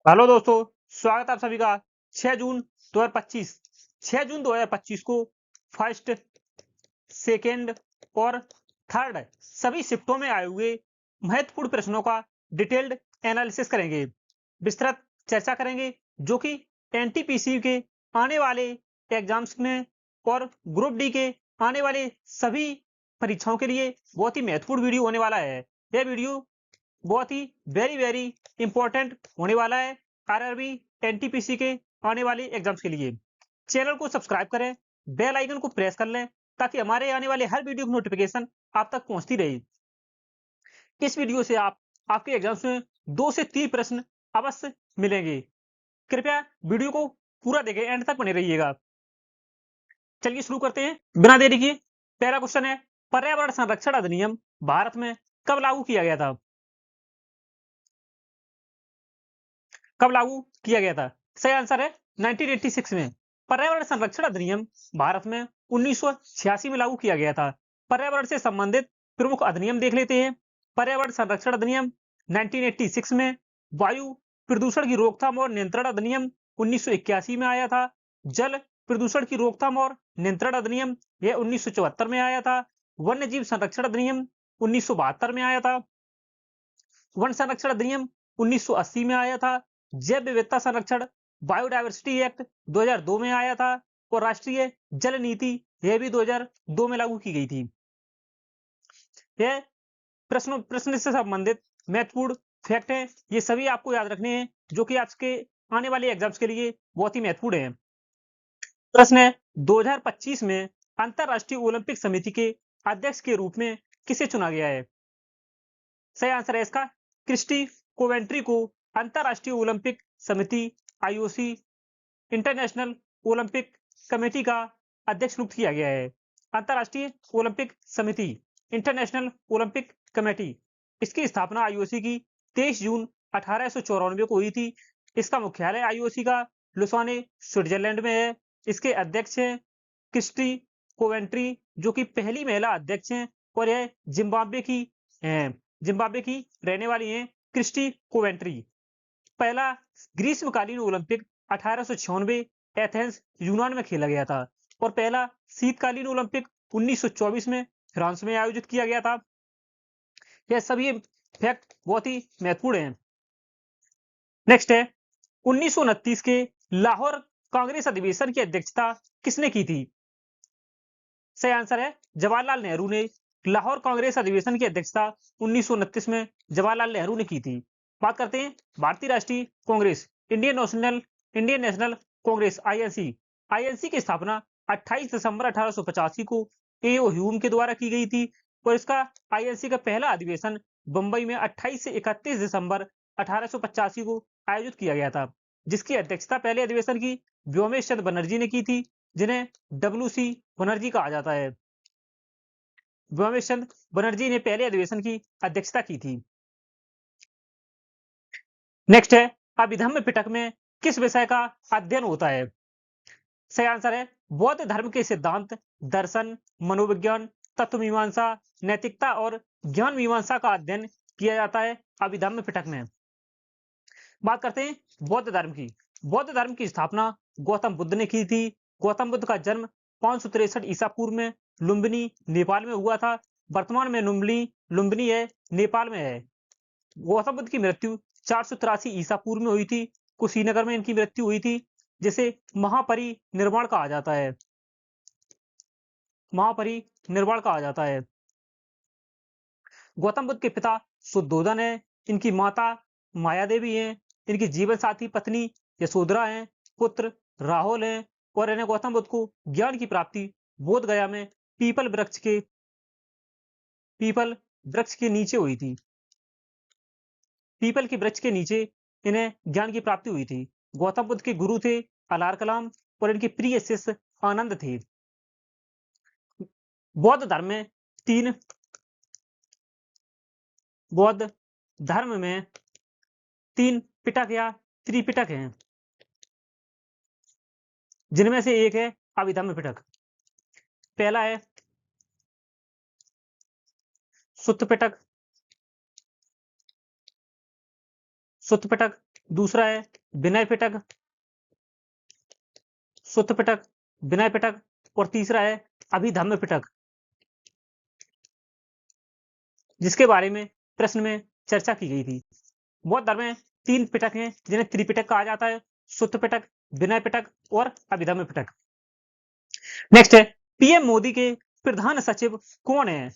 Hello दोस्तों, स्वागत है आप सभी का। 6 जून 2025 6 जून 2025 को फर्स्ट, सेकेंड और थर्ड सभी शिफ्टों में आए हुए महत्वपूर्ण प्रश्नों का डिटेल्ड एनालिसिस करेंगे, विस्तृत चर्चा करेंगे, जो कि एनटीपीसी के आने वाले एग्जाम्स में और ग्रुप डी के आने वाले सभी परीक्षाओं के लिए बहुत ही महत्वपूर्ण वीडियो होने वाला है। यह वीडियो बहुत ही वेरी वेरी इंपॉर्टेंट होने वाला है आरआरबी एनटीपीसी के आने वाले एग्जाम्स के लिए। चैनल को सब्सक्राइब करें, बेल आइकन को प्रेस कर लें, ताकि हमारे आने वाले हर वीडियो की नोटिफिकेशन आप तक पहुंचती रहे। इस वीडियो से आपके एग्जाम्स में 2 से 3 प्रश्न अवश्य मिलेंगे। कृपया वीडियो को पूरा देखें, एंड तक बने रहिएगा। चलिए शुरू करते हैं बिना देरी किए। पहला क्वेश्चन है, पर्यावरण संरक्षण अधिनियम भारत में कब लागू किया गया था? कब लागू किया गया था? सही आंसर है 1986 में। पर्यावरण संरक्षण अधिनियम भारत में 1986 में लागू किया गया था। पर्यावरण से संबंधित प्रमुख अधिनियम देख लेते हैं। पर्यावरण संरक्षण अधिनियम 1986 में, वायु प्रदूषण की रोकथाम और नियंत्रण अधिनियम 1981 में आया था। जल प्रदूषण की रोकथाम और नियंत्रण अधिनियम यह 1974 में आया था। वन्य जीव संरक्षण अधिनियम 1972 में आया था। वन संरक्षण अधिनियम 1980 में आया था। जैव विविधता संरक्षण बायोडायवर्सिटी एक्ट 2002 में आया था। और राष्ट्रीय जल नीति यह भी 2002 में लागू की गई थी। यह प्रश्न से संबंधित महत्वपूर्ण फैक्ट है, ये सभी आपको याद रखने हैं, जो कि आपके आने वाले एग्जाम्स के लिए बहुत ही महत्वपूर्ण है। प्रश्न है, 2025 में अंतरराष्ट्रीय ओलंपिक समिति के अध्यक्ष के रूप में किसे चुना गया है? सही आंसर है इसका क्रिस्टी कोवेंट्री को अंतरराष्ट्रीय ओलंपिक समिति आईओसी इंटरनेशनल ओलंपिक कमेटी का अध्यक्ष नियुक्त किया गया है। अंतरराष्ट्रीय ओलंपिक समिति इंटरनेशनल ओलंपिक कमेटी, इसकी स्थापना आईओसी की 23 जून 1894 को हुई थी। इसका मुख्यालय आईओसी का लुसाने स्विट्जरलैंड में है। इसके अध्यक्ष हैं क्रिस्टी कोवेंट्री, जो कि पहली महिला अध्यक्ष हैं, और यह जिम्बाब्वे की रहने वाली हैं क्रिस्टी कोवेंट्री। पहला ग्रीष्मकालीन ओलंपिक 1896 एथेंस यूनान में खेला गया था, और पहला शीतकालीन ओलंपिक 1924 में फ्रांस में आयोजित किया गया था। यह सभी फैक्ट बहुत ही महत्वपूर्ण हैं। नेक्स्ट है, 1929 के लाहौर कांग्रेस अधिवेशन की अध्यक्षता किसने की थी? सही आंसर है जवाहरलाल नेहरू ने लाहौर कांग्रेस अधिवेशन की अध्यक्षता 1929 में जवाहरलाल नेहरू ने की थी। बात करते हैं भारतीय राष्ट्रीय Congress, Indian national Congress INC. INC की स्थापना 28 दिसंबर 1885 को एओ ह्यूम के द्वारा की गई थी, और इसका आईएनसी का पहला अधिवेशन बंबई में 28 से 31 दिसंबर 1885 को आयोजित किया गया था, जिसकी अध्यक्षता पहले अधिवेशन की व्योमेश चंद्र बनर्जी ने की थी, जिन्हें डब्ल्यूसी बनर्जी कहा जाता है। व्योमेश चंद्र बनर्जी ने पहले अधिवेशन की अध्यक्षता की थी। नेक्स्ट है, अभिधम्म पिटक में किस विषय का अध्ययन होता है? सही आंसर है बौद्ध धर्म के सिद्धांत, दर्शन, मनोविज्ञान, तत्व मीमांसा, नैतिकता और ज्ञान मीमांसा का अध्ययन किया जाता है अभिधम्म पिटक में। बात करते हैं बौद्ध धर्म की। बौद्ध धर्म की स्थापना गौतम बुद्ध ने की थी। गौतम बुद्ध का जन्म 563 ईसा पूर्व में लुम्बिनी नेपाल में हुआ था। वर्तमान में लुम्बिनी है नेपाल में है। गौतम बुद्ध की मृत्यु 483 ईसा पूर्व में हुई थी। कुशीनगर में इनकी मृत्यु हुई थी, जिसे महापरिनिर्वाण कहा जाता है। महापरिनिर्वाण कहा जाता है। गौतम बुद्ध के पिता शुद्धोदन है। इनकी माता माया देवी है। इनकी जीवन साथी पत्नी यशोधरा है। पुत्र राहुल है। और इन्हें गौतम बुद्ध को ज्ञान की प्राप्ति बोध गया में पीपल वृक्ष के नीचे हुई थी। पीपल के वृक्ष के नीचे इन्हें ज्ञान की प्राप्ति हुई थी। गौतम बुद्ध के गुरु थे अलार कलाम, और इनके प्रिय शिष्य आनंद थे। बौद्ध धर्म में तीन बौद्ध धर्म में 3 पिटक या त्रिपिटक हैं, जिनमें से एक है अभिधम्म पिटक। पहला है सुत्त पिटक, दूसरा है विनय पिटक, सुत पिटक, विनय पिटक, और तीसरा है अभिधम्म पिटक, जिसके बारे में प्रश्न में चर्चा की गई थी। बौद्ध धर्म में 3 पिटक हैं जिन्हें त्रिपिटक कहा जाता है, सुत्त पिटक, विनय पिटक और अभिधम्म पिटक। नेक्स्ट है पीएम मोदी के प्रधान सचिव कौन है?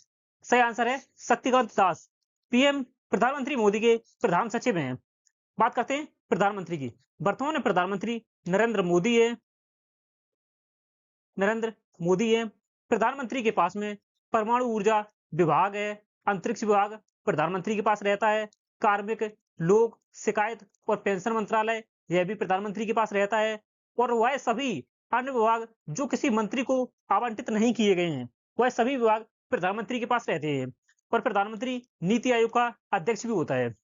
सही आंसर है शक्तिकांत दास। पीएम प्रधानमंत्री मोदी के प्रधान सचिव हैं। बात करते हैं प्रधानमंत्री की। वर्तमान प्रधानमंत्री नरेंद्र मोदी है। प्रधानमंत्री के पास में परमाणु ऊर्जा विभाग है, अंतरिक्ष विभाग प्रधानमंत्री के पास रहता है, कार्मिक, लोक शिकायत और पेंशन मंत्रालय यह भी प्रधानमंत्री के पास रहता है, और वह सभी अन्य विभाग जो किसी मंत्री को आवंटित नहीं किए गए हैं वह सभी विभाग प्रधानमंत्री के पास रहते हैं, और प्रधानमंत्री नीति आयोग का अध्यक्ष भी होता है।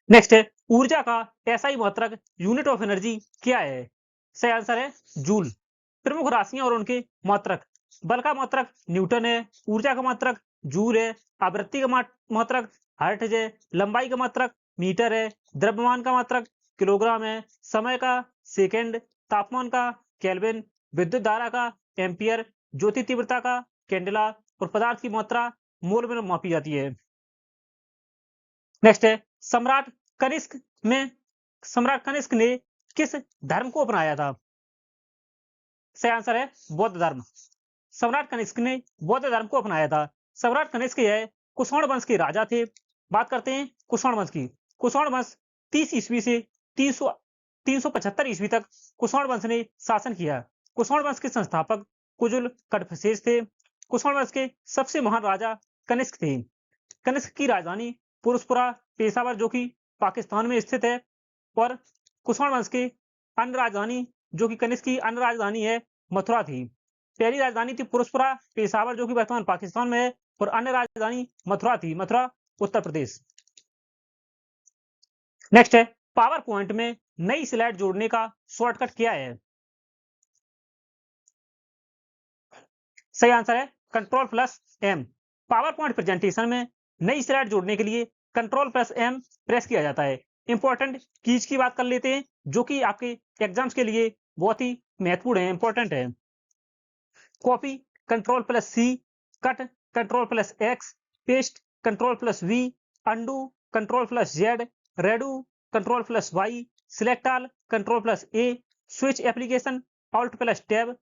नेक्स्ट है ऊर्जा का एसआई मात्रक यूनिट ऑफ एनर्जी क्या है? सही आंसर है जूल। प्रमुख राशियां और उनके मात्रक। बल का मात्रक न्यूटन है, ऊर्जा का मात्रक जूल है, आवृत्ति का मात्रक हर्ट्ज है, लंबाई का मात्रक मीटर है, द्रव्यमान का मात्रक किलोग्राम है, समय का सेकंड, तापमान का केल्विन, विद्युत धारा का एम्पियर, ज्योति तीव्रता का कैंडेला, और पदार्थ की मात्रा मोल में मापी जाती है। नेक्स्ट है सम्राट कनिष्क ने किस धर्म को अपनाया था? सही आंसर है बौद्ध धर्म। सम्राट कनिष्क ने बौद्ध धर्म को अपनाया था। सम्राट कनिष्क यह कुषाण वंश के राजा थे। बात करते हैं कुषाण वंश की। कुषाण वंश 30 ईस्वी से 375 ईस्वी तक कुषाण वंश ने शासन किया। कुषाण वंश के संस्थापक कुजुल कडफसेस थे। कुषाण वंश के सबसे महान राजा कनिष्क थे। कनिष्क की राजधानी पुरुषपुरा पेशावर जो कि पाकिस्तान में स्थित है, और कुषाण वंश के अन्य राजधानी जो कि कनिष्क की अन्य राजधानी है मथुरा थी। पहली राजधानी थी पुरुषपुरा पेशावर जो कि वर्तमान पाकिस्तान में है, और अन्य राजधानी मथुरा थी, मथुरा उत्तर प्रदेश। नेक्स्ट है पावर पॉइंट में नई स्लाइड जोड़ने का शॉर्टकट क्या है? सही आंसर है Ctrl+M। पावर पॉइंट प्रेजेंटेशन में नई स्लाइड जोड़ने के लिए Ctrl+M प्रेस किया जाता है। इंपॉर्टेंट कीज की बात कर लेते हैं जो कि आपके एग्जाम्स के लिए बहुत ही महत्वपूर्ण है, इंपॉर्टेंट है। Copy Ctrl+C, cut Ctrl+X, paste Ctrl+V, undo Ctrl+Z, redo Ctrl+Y, select all Ctrl+A, switch application Alt+Tab,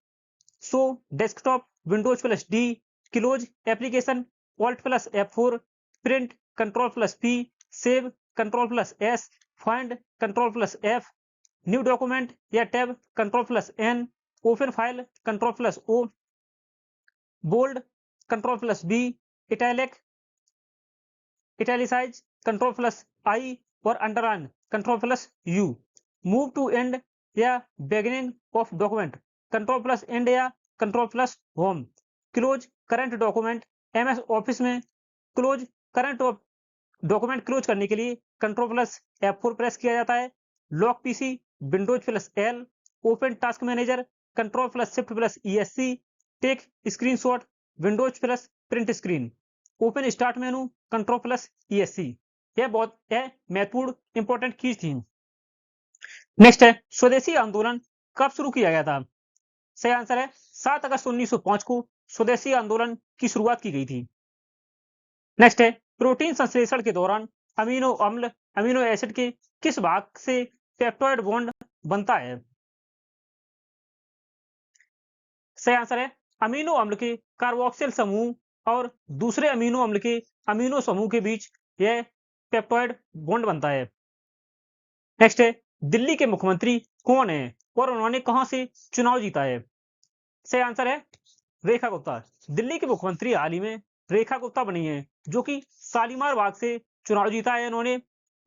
show desktop Windows+D, close application Alt+F4, print Ctrl+P, save Ctrl+S, find Ctrl+F, new document या tab Ctrl+N, open file Ctrl+O, bold Ctrl+B, italicise Ctrl+I, और underline Ctrl+U, move to end या beginning of document Ctrl+End या Ctrl+Home, close current document MS Office में close current document close करने के लिए Ctrl+F4 press किया जाता है। Lock PC Windows+L, open task manager Ctrl+Shift+ESC, take screenshot Windows+प्रिंट screen, open start menu Ctrl+ESC। यह बहुत महत्वपूर्ण इंपॉर्टेंट कीज थी। नेक्स्ट है स्वदेशी आंदोलन कब शुरू किया गया था? सही आंसर है 7 अगस्त 1905 को स्वदेशी आंदोलन की शुरुआत की गई थी। नेक्स्ट है प्रोटीन संश्लेषण के दौरान अमीनो एसिड के किस भाग से पेप्टाइड बॉन्ड बनता है? सही आंसर है अमीनो अम्ल के कार्बोक्सिल समूह और दूसरे अमीनो अम्ल के अमीनो समूह के बीच यह पेप्टाइड बॉन्ड बनता है। नेक्स्ट है दिल्ली के मुख्यमंत्री कौन है और उन्होंने कहां से चुनाव जीता है? सही आंसर है रेखा गुप्ता। दिल्ली के मुख्यमंत्री हाल ही में रेखा गुप्ता बनी है जो कि शालीमार बाग से चुनाव जीता है इन्होंने।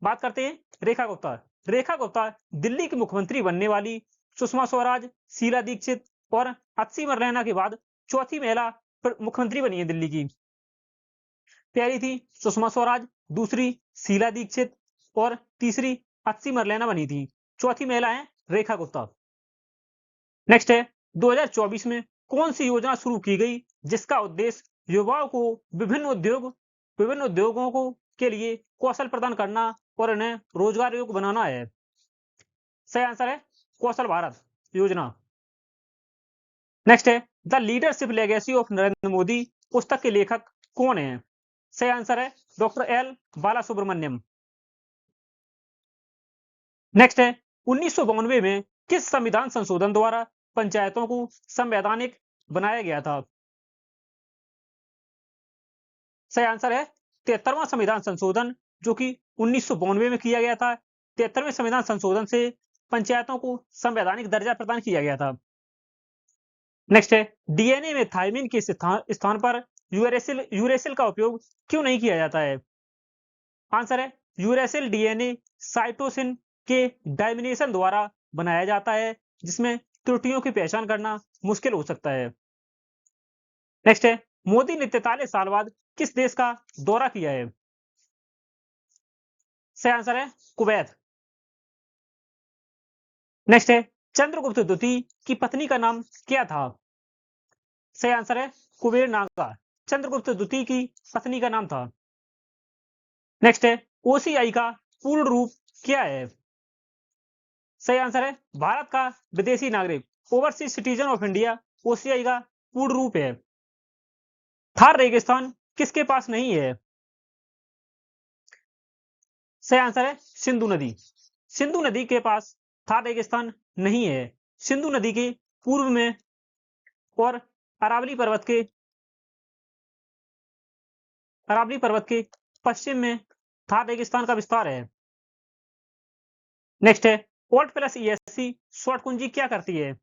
बात करते हैं रेखा गुप्ता। रेखा गुप्ता दिल्ली की मुख्यमंत्री बनने वाली सुषमा स्वराज, शीला दीक्षित और अच्छी मरलेना के बाद चौथी महिला मुख्यमंत्री बनी है दिल्ली की। पहली थी सुषमा स्वराज, दूसरी शीला दीक्षित और तीसरी अच्छी मरलेना बनी थी। चौथी महिला है रेखा गुप्ता। नेक्स्ट है 2024 में कौन सी योजना शुरू की गई जिसका उद्देश्य युवाओं को विभिन्न उद्योगों के लिए कौशल प्रदान करना और इन्हें रोजगार योग्य बनाना है। सही आंसर है कौशल भारत योजना। नेक्स्ट है the leadership legacy of Narendra Modi पुस्तक के लेखक कौन है? सही आंसर है डॉक्टर एल बाला सुब्रमण्यम। नेक्स्ट है 1992 में किस संविधान संशोधन द्वारा पंचायतों को संवैधानिक बनाया गया था? सही आंसर है 73वां संविधान संशोधन, जो कि 1992 में किया गया था। 73वें संविधान संशोधन से पंचायतों को संवैधानिक दर्जा प्रदान किया गया था। नेक्स्ट है डीएनए में थायमिन के स्थान पर यूरेसिल का उपयोग क्यों नहीं किया जाता है? आंसर है यूरेसिल डीएनए साइटोसिन के डायमिनेशन द्वारा बनाया जाता है, जिसमें त्रुटियों की पहचान करना मुश्किल हो सकता है। नेक्स्ट है मोदी ने 43 साल बाद किस देश का दौरा किया है? सही आंसर है कुवैत। नेक्स्ट है चंद्रगुप्त द्वितीय की पत्नी का नाम क्या था? सही आंसर है कुबेर नागा। चंद्रगुप्त द्वितीय की पत्नी का नाम था। नेक्स्ट है ओसीआई का पूर्ण रूप क्या है? सही आंसर है भारत का विदेशी नागरिक। Overseas citizen of India OCI का पूर्ण रूप है। थार रेगिस्तान किसके पास नहीं है? सही आंसर है सिंधु नदी। सिंधु नदी के पास थार रेगिस्तान नहीं है। सिंधु नदी के पूर्व में और अरावली पर्वत के पश्चिम में थार रेगिस्तान का विस्तार है। नेक्स्ट है ओल्ट प्लस ईएससी शॉर्ट कुंजी क्या करती है?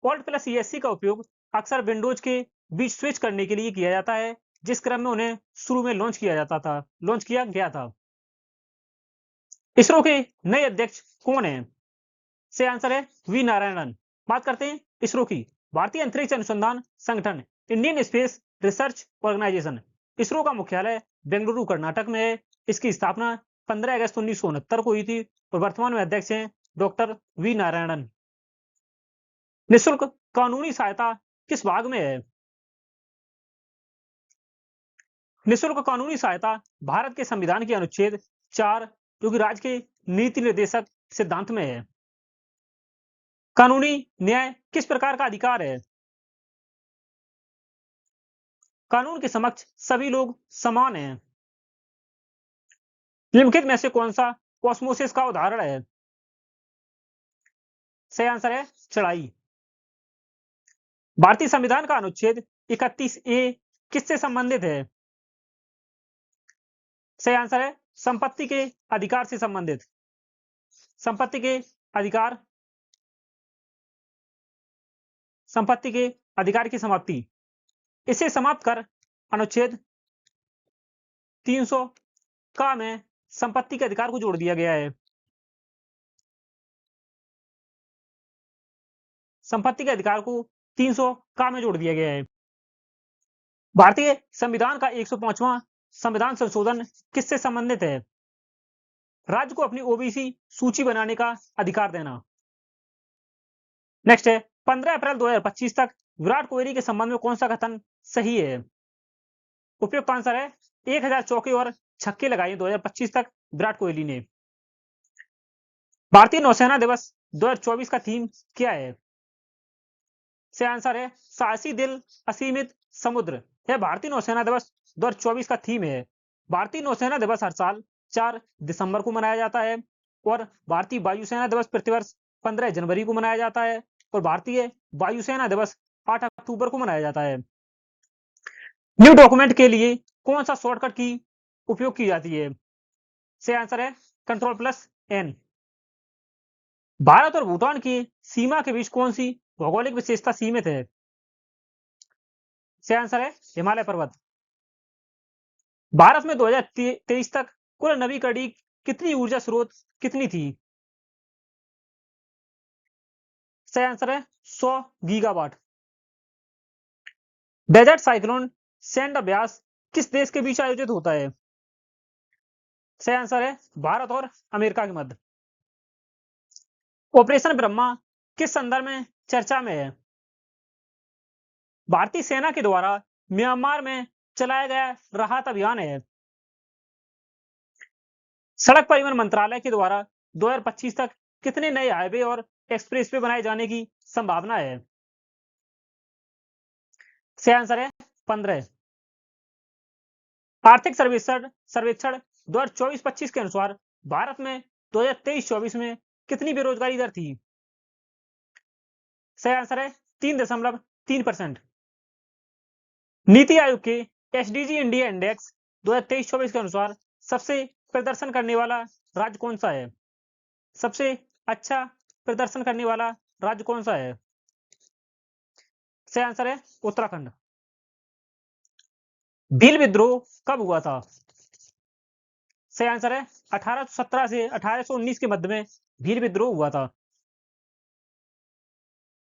ओल्ट प्लस ईएससी का उपयोग अक्सर विंडोज के बीच स्विच करने के लिए किया जाता है, जिस क्रम में उन्हें शुरू में लॉन्च किया गया था। इसरो के नए अध्यक्ष कौन है? से आंसर है वी नारायणन। बात करते हैं इसरो की। भारतीय अंतरिक्ष अनुसंधान संगठन Indian space research organisation. ISRO का मुख्यालय बेंगलुरु कर्नाटक में है। इसकी स्थापना 15 अगस्त 1969 को हुई थी और वर्तमान में अध्यक्ष हैं डॉक्टर वी नारायणन। निःशुल्क कानूनी सहायता किस भाग में है? निःशुल्क कानूनी सहायता भारत के संविधान के अनुच्छेद 4, जो कि राज्य के नीति निर्देशक सिद्धांत में है। कानूनी न्याय किस प्रकार का अधिकार है? कानून के समक्ष सभी लोग समान हैं। निम्नलिखित में से कौन सा ऑस्मोसिस का उदाहरण है? सही आंसर है चढ़ाई। भारतीय संविधान का अनुच्छेद 31A किससे संबंधित है? सही आंसर है संपत्ति के अधिकार से संबंधित। संपत्ति के अधिकार की समाप्ति। इसे समाप्त कर अनुच्छेद 300 का में संपत्ति के अधिकार को जोड़ दिया गया है। संपत्ति के अधिकार को 300 का में जोड़ दिया गया है। भारतीय संविधान का 105वां संविधान संशोधन किससे संबंधित है? राज्य को अपनी ओबीसी सूची बनाने का अधिकार देना। नेक्स्ट है 15 अप्रैल 2025 तक विराट कोहली के संबंध में कौन सा कथन सही है? उपयुक्त आंसर है 1000 चौके और छक्के लगाए 2025 तक विराट कोहली ने। भारतीय नौसेना दिवस 2024 का थीम क्या है? से आंसर है साहसी दिल असीमित समुद्र। यह भारतीय नौसेना दिवस 2024 का थीम है। भारतीय नौसेना दिवस हर साल 4 दिसंबर को मनाया जाता है और भारतीय वायुसेना दिवस प्रतिवर्ष 15 जनवरी को मनाया जाता है और भारतीय वायुसेना दिवस 8 अक्टूबर को मनाया जाता है। न्यू डॉक्यूमेंट के लिए कौन सा शॉर्टकट की उपयोग की जाती है? से आंसर है Ctrl+N। भारत और भूटान की सीमा के बीच कौन सी भौगोलिक विशेषता सीमित है? से आंसर है हिमालय पर्वत। भारत में 2023 तक कुल नवीकरणीय कितनी ऊर्जा स्रोत कितनी थी? सही आंसर है 100 गीगावाट। डेजर्ट साइक्लोन सैंड अभ्यास किस देश के बीच आयोजित होता है? सही आंसर है भारत और अमेरिका के मध्य। ऑपरेशन ब्रह्मा किस संदर्भ में चर्चा में है? भारतीय सेना के द्वारा म्यांमार में चलाया गया राहत अभियान है। सड़क परिवहन मंत्रालय के द्वारा 2025 तक कितने नए हाईवे और एक्सप्रेसवे बनाए जाने की संभावना है? सही आंसर है 15। आर्थिक सर्वेक्षण सर्वेक्षण 2024-25 के अनुसार भारत में 2023-24 में कितनी बेरोजगारी दर थी? सही आंसर है 3.3%। नीति आयोग के एसडीजी इंडिया इंडेक्स 2023-24 के अनुसार सबसे प्रदर्शन करने वाला राज्य कौन सा है? सबसे अच्छा प्रदर्शन करने वाला राज्य कौन सा है? सही आंसर है उत्तराखंड। भील विद्रोह कब हुआ था? सही आंसर है 1817 से 1819 के मध्य में भील विद्रोह हुआ था।